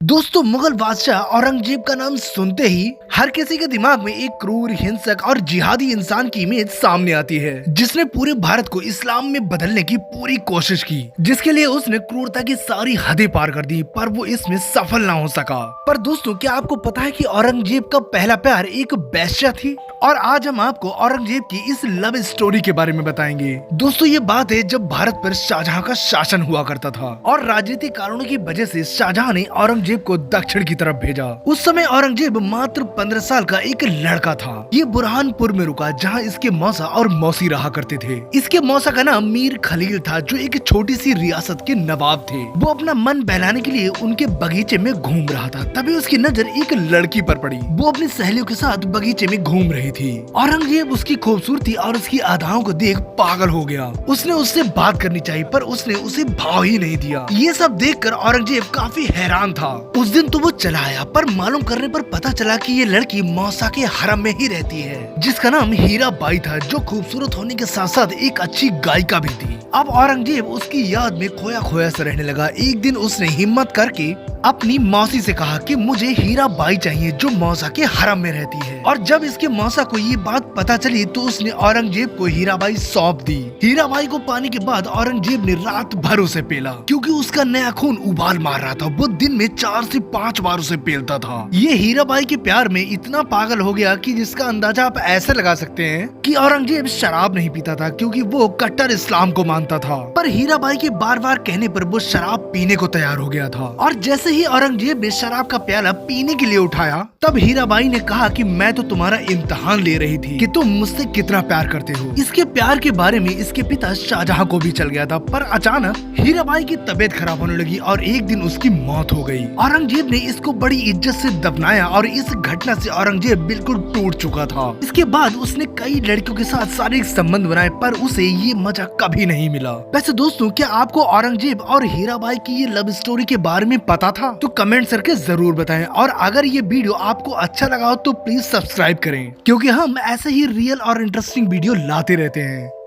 दोस्तों, मुगल बादशाह औरंगजेब का नाम सुनते ही हर किसी के दिमाग में एक क्रूर, हिंसक और जिहादी इंसान की इमेज सामने आती है, जिसने पूरे भारत को इस्लाम में बदलने की पूरी कोशिश की, जिसके लिए उसने क्रूरता की सारी हदें पार कर दी, पर वो इसमें सफल ना हो सका। पर दोस्तों, क्या आपको पता है कि औरंगजेब का पहला प्यार एक बेश्या थी? और आज हम आपको औरंगजेब की इस लव स्टोरी के बारे में बताएंगे। दोस्तों, ये बात है जब भारत पर शाहजहां का शासन हुआ करता था और राजनीतिक कारणों की वजह से शाहजहां ने औरंगजेब को दक्षिण की तरफ भेजा। उस समय औरंगजेब मात्र 15 साल का एक लड़का था। ये बुरहानपुर में रुका, जहाँ इसके मौसा और मौसी रहा करते थे। इसके मौसा का नाम मीर खलील था, जो एक छोटी सी रियासत के नवाब थे। वो अपना मन बहलाने के लिए उनके बगीचे में घूम रहा था, तभी उसकी नजर एक लड़की पर पड़ी। वो अपनी सहेलियों के साथ बगीचे में घूम रही थी। औरंगजेब उसकी खूबसूरती और उसकी अदाओं को देख पागल हो गया। उसने उससे बात करनी चाहिए, पर उसने उसे भाव ही नहीं दिया। ये सब देखकर औरंगजेब काफी हैरान था। उस दिन तो वो चला आया, पर मालूम करने पर पता चला कि ये लड़की मौसा के हरम में ही रहती है, जिसका नाम हीराबाई था, जो खूबसूरत होने के साथ साथ एक अच्छी गायिका भी थी। अब औरंगजेब उसकी याद में खोया खोया सा रहने लगा। एक दिन उसने हिम्मत करके अपनी मौसी से कहा कि मुझे हीराबाई चाहिए, जो मौसा के हरम में रहती है। और जब इसके मौसा को ये बात पता चली तो उसने औरंगजेब को हीराबाई सौंप दी। हीराबाई को पाने के बाद औरंगजेब ने रात भर उसे पेला, क्योंकि उसका नया खून उबाल मार रहा था। वो दिन में 4 से 5 बार उसे पेलता था। ये हीराबाई के प्यार में इतना पागल हो गया कि जिसका अंदाजा आप ऐसे लगा सकते हैं कि औरंगजेब शराब नहीं पीता था, क्योंकि वो कट्टर इस्लाम को मानता था। पर हीराबाई के बार बार कहने पर वो शराब पीने को तैयार हो गया था। और जैसे ही औरंगजेब ने शराब का प्याला पीने के लिए उठाया, तब हीराबाई ने कहा कि मैं तो तुम्हारा इम्तिहान ले रही थी कि तुम मुझसे कितना प्यार करते हो। इसके प्यार के बारे में इसके पिता शाहजहां को भी चल गया था, पर अचानक हीराबाई की तबीयत खराब होने लगी और एक दिन उसकी मौत हो गई। औरंगजेब ने इसको बड़ी इज्जत से दफनाया और इस घटना से औरंगजेब बिल्कुल टूट चुका था। इसके बाद उसने कई लड़कियों के साथ शारीरिक संबंध बनाए, पर उसे ये मजा कभी नहीं मिला। वैसे दोस्तों, क्या आपको औरंगजेब और हीराबाई की ये लव स्टोरी के बारे में पता था? तो कमेंट करके जरूर बताएं। और अगर ये वीडियो आपको अच्छा लगा हो तो प्लीज सब्सक्राइब करें, क्योंकि हम ऐसे ही रियल और इंटरेस्टिंग वीडियो लाते रहते हैं।